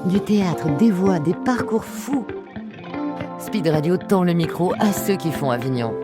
Du théâtre, des voix, des parcours fous. Speed Radio tend le micro à ceux qui font Avignon.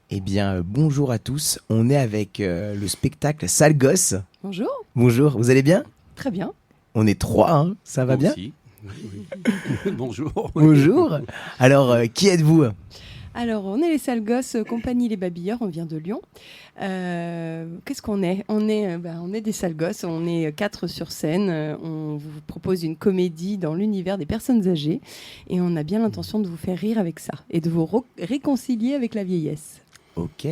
Eh bien, bonjour à tous. On est avec le spectacle Sale Gosse. Bonjour. Bonjour, vous allez bien? Très bien. On est trois, hein, ça va bien? Oui. Bonjour. Bonjour. Alors, qui êtes-vous? Alors, on est les Sales Gosses, compagnie Les Babilleurs, on vient de Lyon. Qu'est-ce qu'on est? On est des Sales Gosses, on est 4 sur scène. On vous propose une comédie dans l'univers des personnes âgées et on a bien l'intention de vous faire rire avec ça et de vous réconcilier avec la vieillesse. Ok,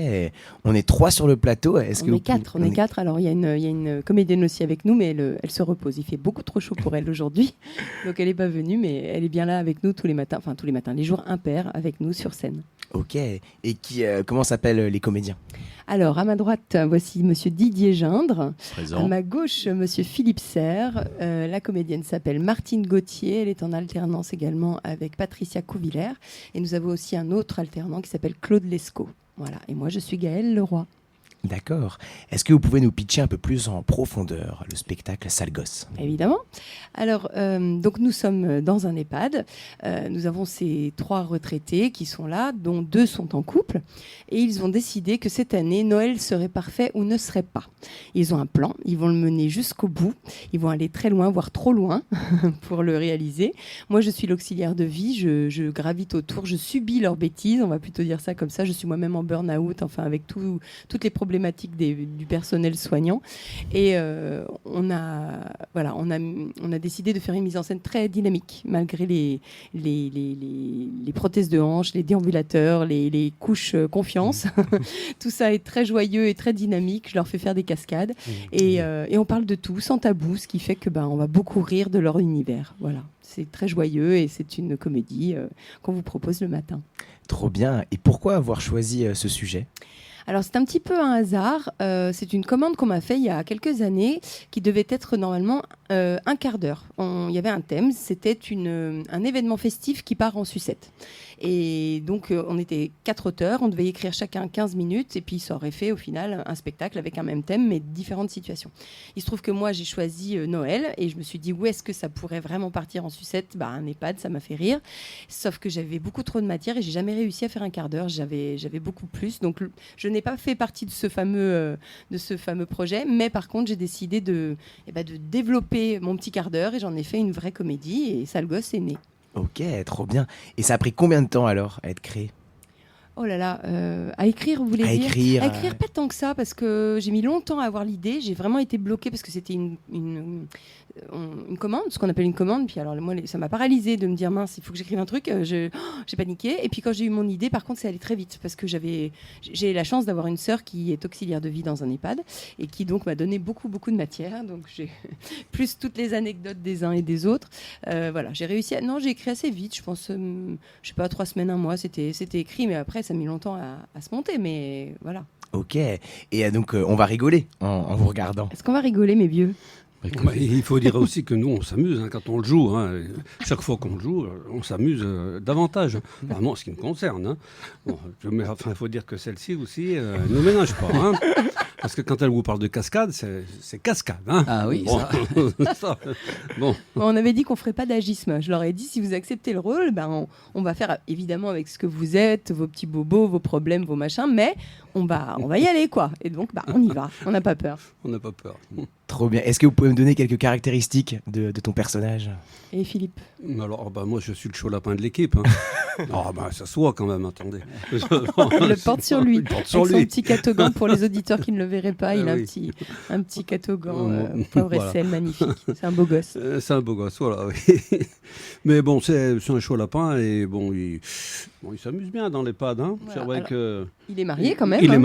on est 3 sur le plateau. On est 4. Alors, il y a une comédienne aussi avec nous, mais elle se repose. Il fait beaucoup trop chaud pour elle aujourd'hui. Donc, elle n'est pas venue, mais elle est bien là avec nous tous les matins, les jours impairs avec nous sur scène. Ok, et comment s'appellent les comédiens? Alors, à ma droite, voici monsieur Didier Gindre. Présent. À ma gauche, monsieur Philippe Serre. La comédienne s'appelle Martine Gauthier. Elle est en alternance également avec Patricia Couvillère. Et nous avons aussi un autre alternant qui s'appelle Claude Lescaut. Voilà. Et moi, je suis Gaëlle Leroy. D'accord. Est-ce que vous pouvez nous pitcher un peu plus en profondeur le spectacle Sale Gosse? Évidemment. Alors, donc nous sommes dans un EHPAD. Nous avons ces 3 retraités qui sont là, dont 2 sont en couple. Et ils ont décidé que cette année, Noël serait parfait ou ne serait pas. Ils ont un plan, ils vont le mener jusqu'au bout. Ils vont aller très loin, voire trop loin, pour le réaliser. Moi, je suis l'auxiliaire de vie. Je gravite autour, je subis leurs bêtises. On va plutôt dire ça comme ça. Je suis moi-même en burn-out, enfin, avec toutes les problématiques du personnel soignant. Et on a décidé de faire une mise en scène très dynamique, malgré les prothèses de hanches, les déambulateurs, les couches confiance. Tout ça est très joyeux et très dynamique. Je leur fais faire des cascades. Et on parle de tout, sans tabou, ce qui fait que on va beaucoup rire de leur univers. Voilà. C'est très joyeux et c'est une comédie qu'on vous propose le matin. Trop bien. Et pourquoi avoir choisi ce sujet? Alors, c'est un petit peu un hasard. C'est une commande qu'on m'a fait il y a quelques années qui devait être normalement un quart d'heure. Il y avait un thème, c'était un événement festif qui part en sucette. Et donc, on était 4 auteurs, on devait écrire chacun 15 minutes et puis ça aurait fait au final un spectacle avec un même thème mais différentes situations. Il se trouve que moi, j'ai choisi Noël et je me suis dit où est-ce que ça pourrait vraiment partir en sucette? Un EHPAD, ça m'a fait rire. Sauf que j'avais beaucoup trop de matière et j'ai jamais réussi à faire un quart d'heure. J'avais beaucoup plus. Donc, je n'ai pas fait partie de ce fameux projet, mais par contre, j'ai décidé de développer mon petit quart d'heure et j'en ai fait une vraie comédie et Sale Gosse est né. Ok, trop bien. Et ça a pris combien de temps alors à être créé? Oh là là, à écrire, vous voulez dire? Écrire, à écrire, pas tant que ça, parce que j'ai mis longtemps à avoir l'idée. J'ai vraiment été bloquée parce que c'était une commande, ce qu'on appelle une commande. Puis alors, moi, ça m'a paralysée de me dire, mince, il faut que j'écrive un truc. J'ai paniqué. Et puis quand j'ai eu mon idée, par contre, c'est allé très vite parce que j'ai la chance d'avoir une sœur qui est auxiliaire de vie dans un EHPAD et qui donc m'a donné beaucoup de matière. Donc j'ai plus toutes les anecdotes des uns et des autres. Voilà, j'ai réussi j'ai écrit assez vite. Je pense, je sais pas, 3 semaines, 1 mois, c'était écrit, mais après, ça a mis longtemps à se monter, mais voilà. Ok, et donc on va rigoler en vous regardant. Est-ce qu'on va rigoler, mes vieux? Il faut dire aussi que nous, on s'amuse quand on le joue. Chaque fois qu'on le joue, on s'amuse davantage. Vraiment, ce qui me concerne. Il faut dire que celle-ci aussi ne nous ménage pas. Parce que quand elle vous parle de cascade, c'est cascade. Ah oui, ça. Bon. On avait dit qu'on ferait pas d'agisme. Je leur ai dit, si vous acceptez le rôle, on va faire évidemment avec ce que vous êtes, vos petits bobos, vos problèmes, vos machins, mais on va y aller, quoi. Et donc, on y va. On n'a pas peur. On n'a pas peur. Trop bien. Est-ce que vous pouvez me donner quelques caractéristiques de ton personnage? Et Philippe? Alors, moi, je suis le chaud lapin de l'équipe. Ça se voit quand même, attendez. Il le porte sur lui. Avec son petit catogan, pour les auditeurs qui ne le verraient pas, il a un petit catogan pauvre aisselle, magnifique. C'est un beau gosse. C'est un beau gosse, voilà. Oui. Mais bon, c'est un chaud lapin et il s'amuse bien dans l'EHPAD. Voilà. C'est vrai que... Il est marié quand même. Il est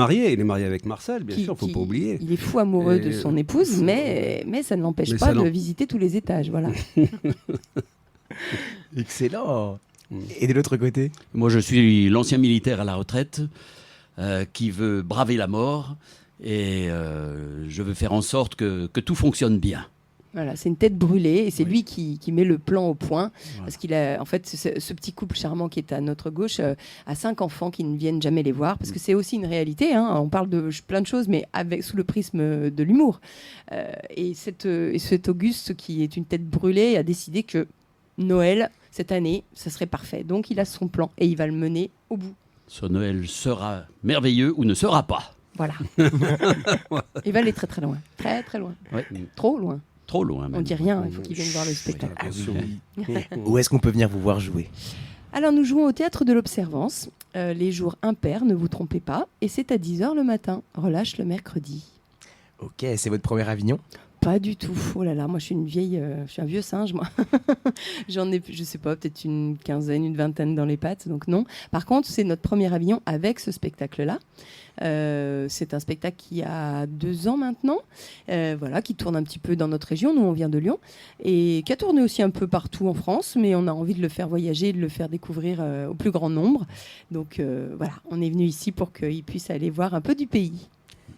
marié avec Marcel, bien sûr, faut pas oublier. Il est fou amoureux de son épouse, mais ça ne l'empêche pas de visiter tous les étages, voilà. Excellent. Et de l'autre côté? Moi, je suis l'ancien militaire à la retraite qui veut braver la mort et je veux faire en sorte que tout fonctionne bien. Voilà, c'est une tête brûlée et c'est Oui. lui qui met le plan au point. Voilà. Parce qu'il a, en fait, ce petit couple charmant qui est à notre gauche a 5 enfants qui ne viennent jamais les voir. Parce que c'est aussi une réalité. Hein. On parle de plein de choses, mais sous le prisme de l'humour. Et cet Auguste, qui est une tête brûlée, a décidé que Noël, cette année, ça serait parfait. Donc il a son plan et il va le mener au bout. Ce Noël sera merveilleux ou ne sera pas. Voilà. Il va aller très très loin. Très très loin. Ouais. Trop loin. Trop loin. On même. dit rien, il faut qu'ils viennent voir le spectacle. Ah Attention. oui. Où est-ce qu'on peut venir vous voir jouer? Alors nous jouons au Théâtre de l'Observance, les jours impairs, ne vous trompez pas, et c'est à 10h le matin, relâche le mercredi. Ok, c'est votre premier Avignon? Pas du tout, oh là là, moi je suis une vieille, je suis un vieux singe moi. J'en ai, je sais pas, peut-être une quinzaine, une vingtaine dans les pattes, donc non. Par contre, c'est notre premier Avignon avec ce spectacle-là. C'est un spectacle qui a 2 ans maintenant, voilà, qui tourne un petit peu dans notre région, nous on vient de Lyon, et qui a tourné aussi un peu partout en France, mais on a envie de le faire voyager, de le faire découvrir au plus grand nombre. Donc voilà, on est venu ici pour qu'ils puissent aller voir un peu du pays.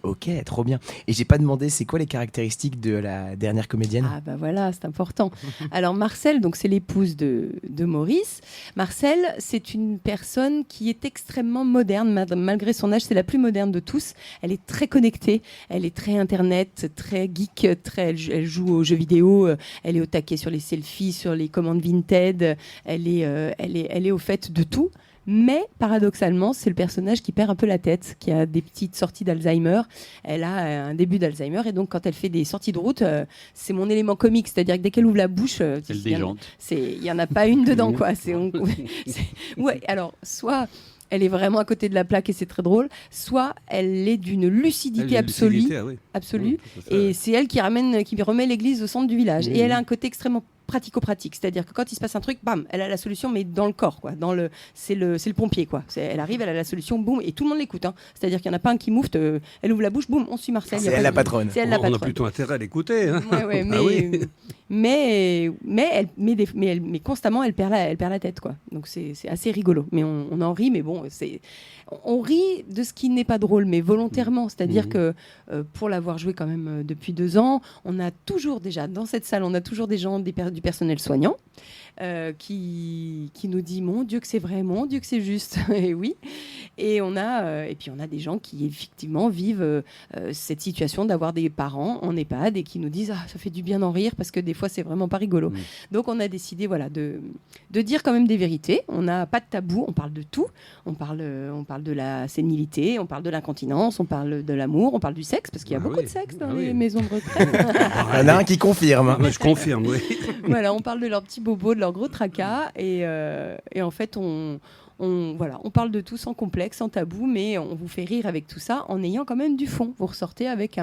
Ok, trop bien. Et j'ai pas demandé, c'est quoi les caractéristiques de la dernière comédienne? Ah bah voilà, c'est important. Alors Marcel, donc c'est l'épouse de Maurice. Marcel, c'est une personne qui est extrêmement moderne, malgré son âge, c'est la plus moderne de tous. Elle est très connectée, elle est très internet, très geek, elle joue aux jeux vidéo, elle est au taquet sur les selfies, sur les commandes Vinted, elle est au fait de tout. Mais paradoxalement, c'est le personnage qui perd un peu la tête, qui a des petites sorties d'Alzheimer. Elle a un début d'Alzheimer et donc quand elle fait des sorties de route, c'est mon élément comique, c'est-à-dire que dès qu'elle ouvre la bouche, Elle déjante. il y en a pas une dedans quoi. Ouais, alors soit elle est vraiment à côté de la plaque et c'est très drôle, soit elle est d'une lucidité absolue. Absolue. Oui, tout à fait. Et c'est elle qui remet l'église au centre du village. Et elle a un côté extrêmement pratico-pratique, c'est-à-dire que quand il se passe un truc, bam, elle a la solution, mais dans le corps, quoi. C'est le pompier, quoi. Elle arrive, elle a la solution, boum, et tout le monde l'écoute. Hein. C'est-à-dire qu'il n'y en a pas un qui moufte, elle ouvre la bouche, boum, on suit Marcel. C'est elle la patronne. C'est elle la On a patronne. plutôt intérêt à l'écouter. Hein. Ouais, Ah oui. mais constamment, elle perd la tête, quoi. Donc c'est assez rigolo. Mais on en rit, mais bon, on rit de ce qui n'est pas drôle, mais volontairement. C'est-à-dire que pour l'avoir joué quand même depuis 2 ans, on a toujours déjà, dans cette salle, on a toujours des gens, du personnel soignant qui nous dit mon Dieu que c'est vrai, mon Dieu que c'est juste. Et oui. Et puis on a des gens qui effectivement vivent cette situation d'avoir des parents en EHPAD et qui nous disent ça fait du bien d'en rire parce que des fois c'est vraiment pas rigolo. Donc on a décidé de dire quand même des vérités. On n'a pas de tabou, on parle de tout. On parle de la sénilité, on parle de l'incontinence, on parle de l'amour, on parle du sexe parce qu'il y a beaucoup de sexe dans les maisons de retraite. Il y en a un qui confirme. Je confirme, oui. Voilà, on parle de leurs petits bobos, de leurs gros tracas et en fait on parle de tout sans complexe, sans tabou, mais on vous fait rire avec tout ça en ayant quand même du fond. Vous ressortez avec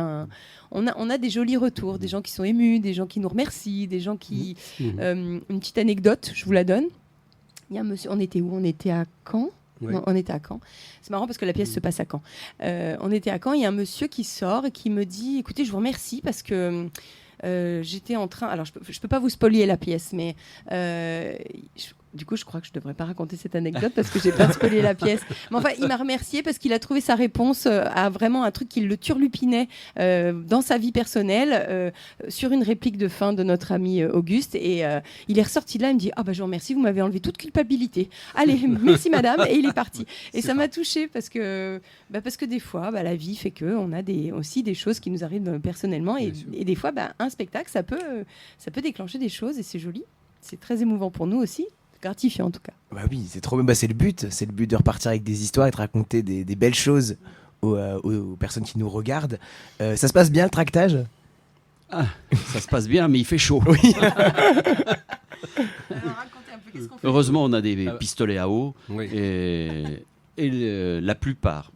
on a des jolis retours, des gens qui sont émus, des gens qui nous remercient, des gens qui... une petite anecdote, je vous la donne. Il y a un monsieur, on était où? On était à Caen. Oui. Non, on était à Caen. C'est marrant parce que la pièce se passe à Caen. On était à Caen, il y a un monsieur qui sort et qui me dit, écoutez, je vous remercie parce que... j'étais en train... Alors, je peux pas vous spoiler la pièce, mais... Du coup, je crois que je devrais pas raconter cette anecdote parce que j'ai pas spoilé la pièce. Mais enfin, il m'a remercié parce qu'il a trouvé sa réponse à vraiment un truc qui le turlupinait dans sa vie personnelle sur une réplique de fin de notre ami Auguste. Et il est ressorti de là, il me dit je vous remercie, vous m'avez enlevé toute culpabilité. Allez, merci madame. Et il est parti. Et ça m'a touchée parce que des fois, la vie fait que on a aussi des choses qui nous arrivent personnellement et des fois, un spectacle, ça peut déclencher des choses et c'est joli. C'est très émouvant pour nous aussi. Gratifiant en tout cas. Bah oui, c'est trop bien. C'est le but de repartir avec des histoires et de raconter des belles choses aux personnes qui nous regardent. Ça se passe bien le tractage? Ça se passe bien, mais il fait chaud. Oui. Alors, racontez un peu, qu'est-ce qu'on fait? Heureusement, on a des pistolets à eau Oui. et la plupart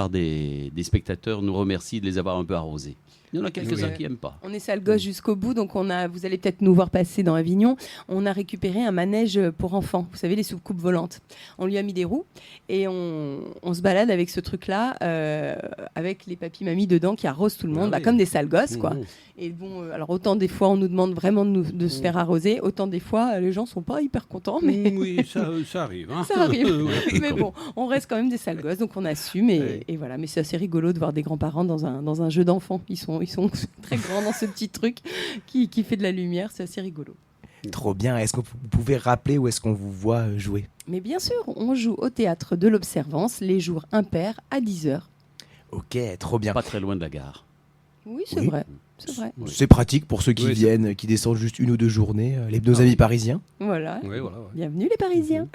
des spectateurs nous remercient de les avoir un peu arrosés. Il y en a quelques-uns qui n'aiment pas. On est sale gosse jusqu'au bout, donc vous allez peut-être nous voir passer dans Avignon. On a récupéré un manège pour enfants, vous savez, les soucoupes volantes. On lui a mis des roues et on se balade avec ce truc-là, avec les papis-mamies dedans qui arrosent tout le monde, comme des sales gosses, quoi. Et bon, alors autant des fois on nous demande vraiment de se faire arroser, autant des fois les gens sont pas hyper contents, mais Oui, ça arrive. Hein. ça arrive. Mais bon, on reste quand même des sales gosses, donc on assume. costume et voilà. Mais c'est assez rigolo de voir des grands-parents dans un jeu d'enfant. Ils sont très grands dans ce petit truc qui fait de la lumière. C'est assez rigolo. Trop bien. Est-ce que vous pouvez rappeler où est-ce qu'on vous voit jouer? Mais bien sûr, on joue au théâtre de l'Observance les jours impairs à 10h. Ok, trop bien. Pas très loin de la gare. Oui, c'est Oui. vrai. C'est vrai. Oui. C'est pratique pour ceux qui Oui, viennent, qui descendent juste 1 ou 2 journées, nos amis parisiens. Voilà. Oui, voilà. Ouais. Bienvenue les Parisiens.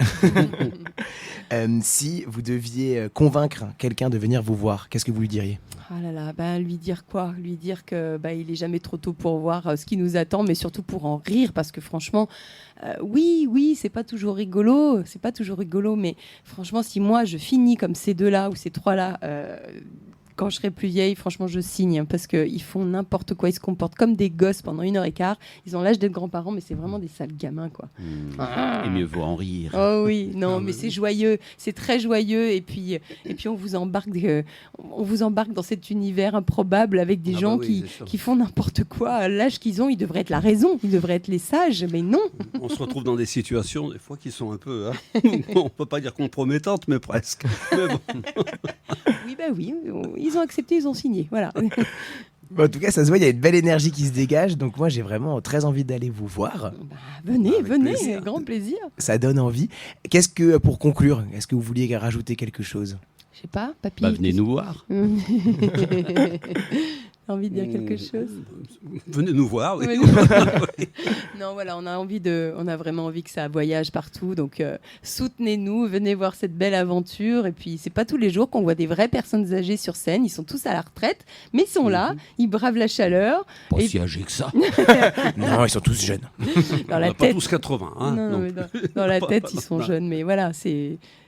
Si vous deviez convaincre quelqu'un de venir vous voir, qu'est-ce que vous lui diriez? Ah là là, lui dire quoi? Lui dire que il est jamais trop tôt pour voir ce qui nous attend, mais surtout pour en rire, parce que franchement, oui, c'est pas toujours rigolo, mais franchement, si moi je finis comme ces deux-là ou ces trois-là, quand je serai plus vieille, franchement, je signe, hein, parce qu'ils font n'importe quoi, ils se comportent comme des gosses pendant 1h15. Ils ont l'âge d'être grands-parents, mais c'est vraiment des sales gamins, quoi. Et mieux vaut en rire. Oh oui, non, mais c'est joyeux, c'est très joyeux, et puis on vous embarque dans cet univers improbable avec des gens oui, c'est sûr. qui font n'importe quoi. À l'âge qu'ils ont, ils devraient être la raison, ils devraient être les sages, mais non. On se retrouve dans des situations, des fois, qui sont un peu, on peut pas dire compromettantes, mais presque. Mais bon. Oui, ils ont accepté, ils ont signé, voilà. En tout cas, ça se voit, il y a une belle énergie qui se dégage. Donc moi, j'ai vraiment très envie d'aller vous voir. Venez, Avec plaisir. grand plaisir. Ça donne envie. Qu'est-ce que, pour conclure, est-ce que vous vouliez rajouter quelque chose? Je sais pas, papy. Venez nous voir. T'as envie de dire quelque chose? Venez nous voir. Oui. Non, voilà, on a vraiment envie que ça voyage partout. Donc, soutenez-nous, venez voir cette belle aventure. Et puis, c'est pas tous les jours qu'on voit des vraies personnes âgées sur scène. Ils sont tous à la retraite, mais ils sont là, ils bravent la chaleur. Pas Et- si âgé que ça. Non, ils sont tous jeunes. Dans On la n'a pas tête, tous 80. Hein, non, non. mais dans la tête, ils sont jeunes. Mais voilà,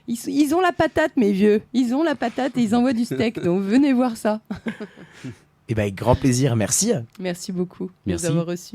ils ont la patate, mes vieux. Ils ont la patate et ils envoient du steak. Donc, venez voir ça. Et bien, avec grand plaisir, merci. Merci beaucoup de Merci. nous avoir reçus.